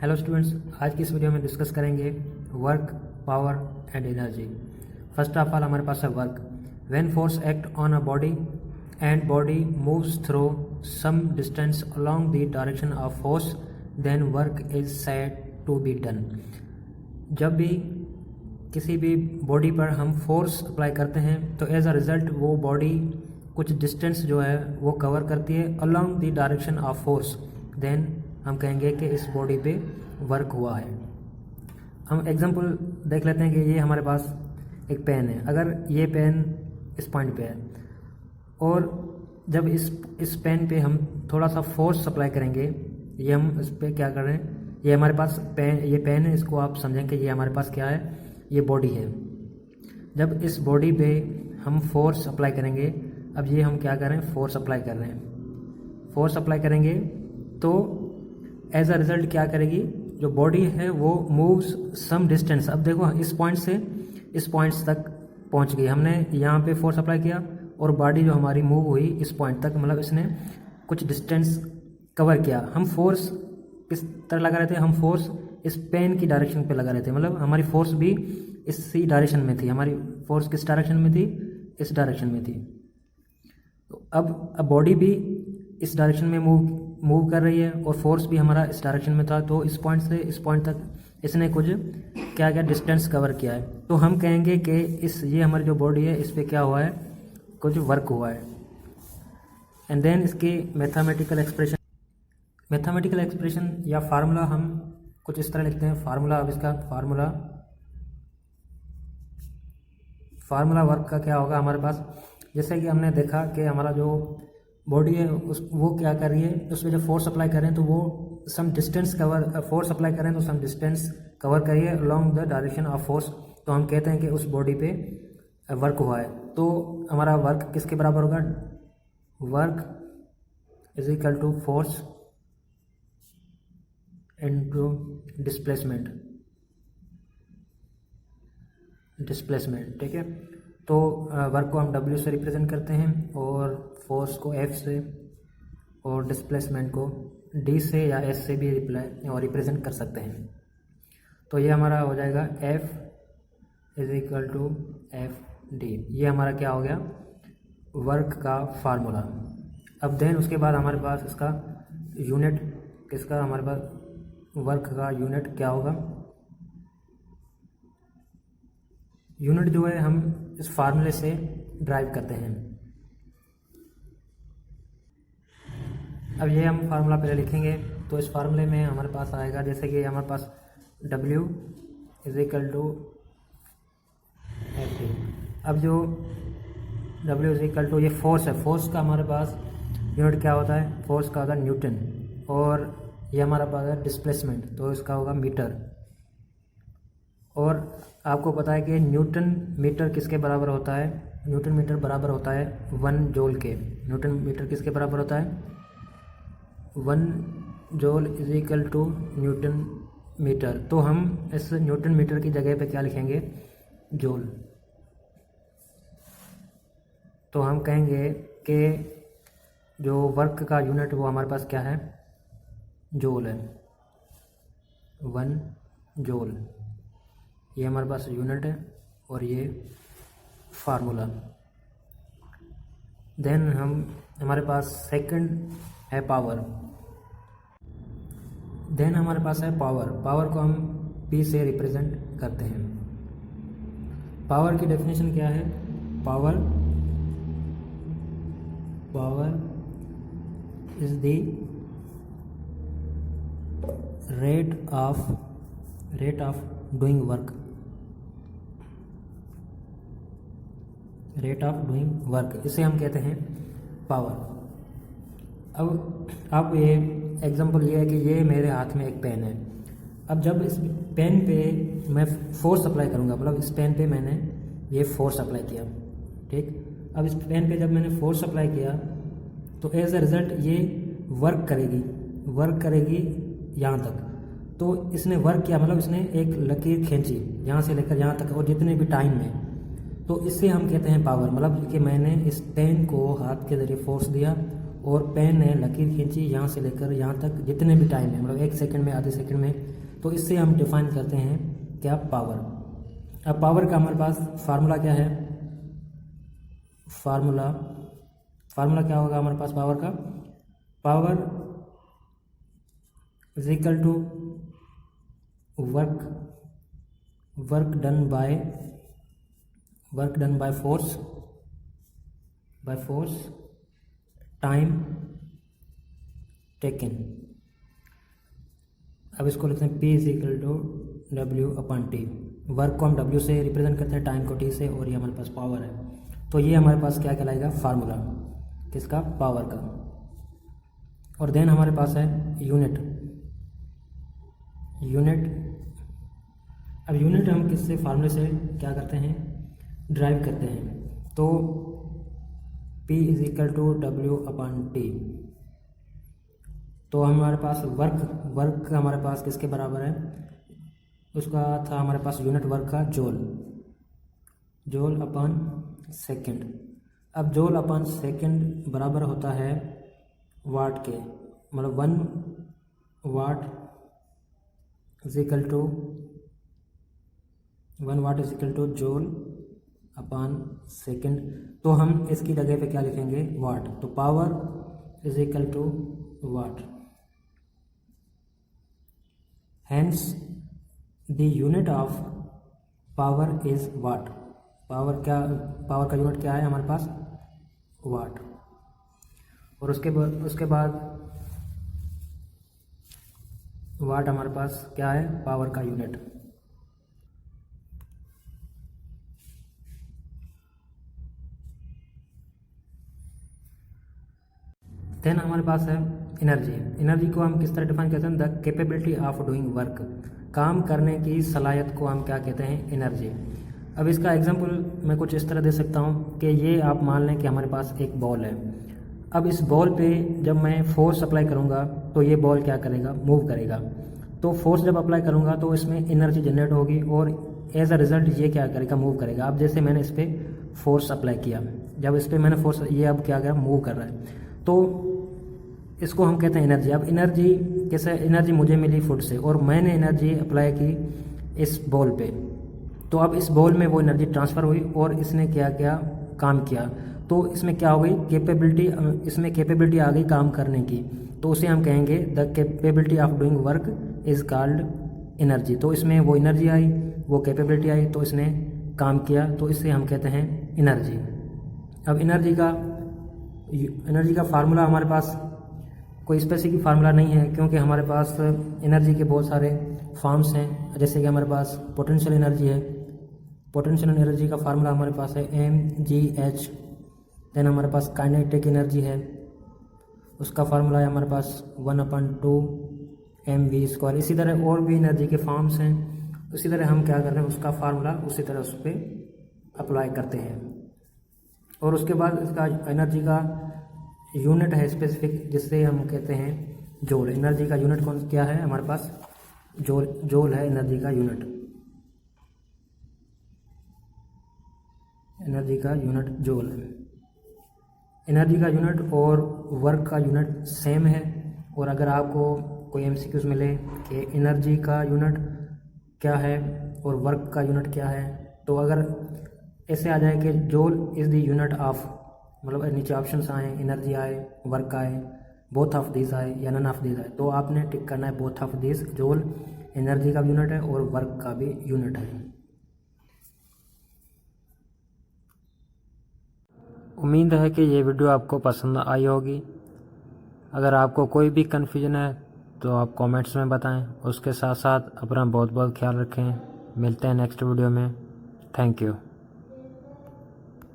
Hello students, आज की इस वीडियो में डिस्कस करेंगे work, power and energy. First of all हमारे पास है work. When force act on a body and body moves through some distance along the direction of force then work is said to be done. जब भी किसी भी body पर हम force apply करते हैं तो एज अ रिज़ल्ट वो बॉडी कुछ डिस्टेंस जो है वो कवर करती है along the direction of force, then हम कहेंगे कि इस बॉडी पे वर्क हुआ है। हम एग्जांपल देख लेते हैं कि ये हमारे पास एक पेन है। अगर ये पेन इस पॉइंट पे है और जब इस पेन पे हम थोड़ा सा फोर्स अप्लाई करेंगे, ये हम इस पर क्या कर रहे हैं, ये हमारे पास ये पेन है, इसको आप समझें कि ये हमारे पास क्या है, ये बॉडी है। जब इस बॉडी पे हम फोर्स अप्लाई करेंगे, अब ये हम क्या कर रहे हैं, फोर्स अप्लाई कर रहे हैं। फोर्स अप्लाई करेंगे तो एज अ रिज़ल्ट क्या करेगी, जो बॉडी है वो मूव्स सम डिस्टेंस। अब देखो इस पॉइंट से इस पॉइंट्स तक पहुंच गई, हमने यहाँ पे फोर्स अप्लाई किया और बॉडी जो हमारी मूव हुई इस पॉइंट तक, मतलब इसने कुछ डिस्टेंस कवर किया। हम फोर्स किस तरह लगा रहे थे, हम फोर्स इस पेन की डायरेक्शन पे लगा रहे थे, मतलब हमारी फोर्स भी इसी डायरेक्शन में थी। हमारी फोर्स किस डायरेक्शन में थी, इस डायरेक्शन में थी। तो अब बॉडी भी इस डायरेक्शन में मूव कर रही है और फोर्स भी हमारा इस डायरेक्शन में था। तो इस पॉइंट से इस पॉइंट तक इसने कुछ क्या डिस्टेंस कवर किया है। तो हम कहेंगे कि ये हमारी जो बॉडी है इस पर क्या हुआ है, कुछ वर्क हुआ है। एंड देन इसकी मैथमेटिकल एक्सप्रेशन या फार्मूला हम कुछ इस तरह लिखते हैं। फार्मूला, अब इसका फार्मूला वर्क का क्या होगा हमारे पास, जैसे कि हमने देखा कि हमारा जो बॉडी है वो क्या कर रही है, उसमें जब फोर्स अप्लाई कर रहे हैं तो वो सम डिस्टेंस फोर्स अप्लाई कर रहे हैं तो सम डिस्टेंस कवर करिए along the direction of force. तो हम कहते हैं कि उस बॉडी पे वर्क हुआ है। तो हमारा वर्क किसके बराबर होगा, work is equal to force into displacement, ठीक है। तो वर्क को हम W से रिप्रेजेंट करते हैं और फोर्स को F से और डिस्प्लेसमेंट को D से या S से भी रिप्रेजेंट कर सकते हैं। तो ये हमारा हो जाएगा F is equal to FD। ये हमारा क्या हो गया, वर्क का फार्मूला। अब देन उसके बाद हमारे पास इसका यूनिट, किसका, हमारे पास वर्क का यूनिट क्या होगा। यूनिट जो है हम इस फार्मूले से ड्राइव करते हैं। अब ये हम फार्मूला पहले लिखेंगे। तो इस फार्मूले में हमारे पास आएगा, जैसे कि हमारे पास W is equal to FD। अब जो W इज इक्वल टू, ये फोर्स है, फोर्स का हमारे पास यूनिट क्या होता है, फोर्स का होता है न्यूटन, और ये हमारा पास है डिस्प्लेसमेंट, तो इसका होगा मीटर। और आपको पता है कि न्यूटन मीटर किसके बराबर होता है, न्यूटन मीटर बराबर होता है 1 जूल के। न्यूटन मीटर किसके बराबर होता है, 1 joule is equal to newton metre. तो हम इस न्यूटन मीटर की जगह पे क्या लिखेंगे, जूल। तो हम कहेंगे कि जो वर्क का यूनिट वो हमारे पास क्या है, जूल है, 1 जूल। ये हमारे पास यूनिट है और ये फार्मूला। देन हमारे पास सेकंड है पावर। देन हमारे पास है पावर। पावर को हम P से रिप्रेजेंट करते हैं। पावर की डेफिनेशन क्या है, power is the rate of doing work, इसे हम कहते हैं पावर। अब ये एग्जांपल ये है कि ये मेरे हाथ में एक पेन है। अब जब इस पेन पे मैं फोर्स अप्लाई करूँगा, मतलब इस पेन पे मैंने ये फोर्स अप्लाई किया, ठीक। अब इस पेन पे जब मैंने फोर्स अप्लाई किया तो एज अ रिज़ल्ट ये वर्क करेगी यहाँ तक। तो इसने वर्क किया, मतलब इसने एक लकीर खींची यहाँ से लेकर यहाँ तक और जितने भी टाइम में, तो इससे हम कहते हैं पावर। मतलब कि मैंने इस पेन को हाथ के ज़रिए फोर्स दिया और पेन ने लकीर खींची यहाँ से लेकर यहाँ तक जितने भी टाइम है, मतलब 1 सेकंड में, आधे सेकंड में, तो इससे हम डिफाइन करते हैं क्या, पावर। अब पावर का हमारे पास फार्मूला क्या है, फार्मूला क्या होगा हमारे पास पावर का, power is equal to work done by force time taken. अब इसको लिखते हैं P is equal to W/T। Work को हम W से रिप्रेजेंट करते हैं, टाइम को T से, और ये हमारे पास पावर है। तो ये हमारे पास क्या कहलाएगा, फार्मूला किसका, पावर का। और देन हमारे पास है यूनिट। अब यूनिट हम किससे, फार्मूले से क्या करते हैं, ड्राइव करते हैं। तो P is equal to W/T। तो हमारे पास वर्क हमारे पास किसके बराबर है, उसका था हमारे पास यूनिट वर्क का जूल अपॉन सेकेंड। अब जूल अपॉन सेकेंड बराबर होता है वाट के, मतलब 1 watt is equal to joule upon second. तो हम इसकी जगह पे क्या लिखेंगे, वाट। तो power is equal to watt, hence the unit of power is watt. Power का यूनिट क्या है हमारे पास, वाट। और उसके बाद वाट हमारे पास क्या है, पावर का यूनिट। देन हमारे पास है एनर्जी को हम किस तरह डिफाइन करते हैं, the capability of doing work. काम करने की सलाहियत को हम क्या कहते हैं, एनर्जी। अब इसका एग्जांपल मैं कुछ इस तरह दे सकता हूँ कि ये आप मान लें कि हमारे पास एक बॉल है। अब इस बॉल पे जब मैं फोर्स अप्लाई करूँगा तो ये बॉल क्या करेगा, मूव करेगा। तो फोर्स जब अप्लाई करूँगा तो इसमें एनर्जी जनरेट होगी और एज अ रिज़ल्ट ये क्या करेगा, मूव करेगा। अब जैसे मैंने इस पर फोर्स अप्लाई किया, जब इस पर मैंने फोर्स, ये अब क्या करेगा, मूव कर रहा है, तो इसको हम कहते हैं एनर्जी। अब एनर्जी कैसे, एनर्जी मुझे मिली फुट से और मैंने एनर्जी अप्लाई की इस बॉल पे, तो अब इस बॉल में वो एनर्जी ट्रांसफ़र हुई और इसने क्या क्या काम किया। तो इसमें क्या हो गई, कैपेबिलिटी, इसमें कैपेबिलिटी आ गई काम करने की। तो उसे हम कहेंगे the capability of doing work is called energy. तो इसमें वो एनर्जी आई, वो कैपेबिलिटी आई, तो इसने काम किया, तो इसे हम कहते हैं एनर्जी। अब एनर्जी का फार्मूला हमारे पास कोई स्पेसिफिक फार्मूला नहीं है, क्योंकि हमारे पास एनर्जी के बहुत सारे फॉर्म्स हैं। जैसे कि हमारे पास पोटेंशियल एनर्जी है, पोटेंशियल एनर्जी का फार्मूला हमारे पास है mgh। देन हमारे पास काइनेटिक एनर्जी है, उसका फार्मूला है हमारे पास 1/2 mv²। इसी तरह और भी एनर्जी के फॉर्म्स हैं, उसी तरह हम क्या कर रहे हैं, उसका फार्मूला उसी तरह उस पर अप्लाई करते हैं। और उसके बाद इसका एनर्जी का यूनिट है स्पेसिफिक, जिससे हम कहते हैं जूल। एनर्जी का यूनिट कौन क्या है हमारे पास, जूल है एनर्जी का यूनिट। एनर्जी का यूनिट जूल है। एनर्जी का यूनिट और वर्क का यूनिट सेम है। और अगर आपको कोई MCQs मिले कि एनर्जी का यूनिट क्या है और वर्क का यूनिट क्या है, तो अगर ऐसे आ जाए कि joule is the unit of, मतलब नीचे ऑप्शंस आए, एनर्जी आए, वर्क आए, बोथ ऑफ दिस आए या नन ऑफ दिस आए, तो आपने टिक करना है both of this. Joule energy का यूनिट है और वर्क का भी यूनिट है। उम्मीद है कि ये वीडियो आपको पसंद आई होगी। अगर आपको कोई भी कन्फ्यूजन है तो आप कमेंट्स में बताएं। उसके साथ साथ अपना बहुत बहुत ख्याल रखें। मिलते हैं नेक्स्ट वीडियो में। Thank you.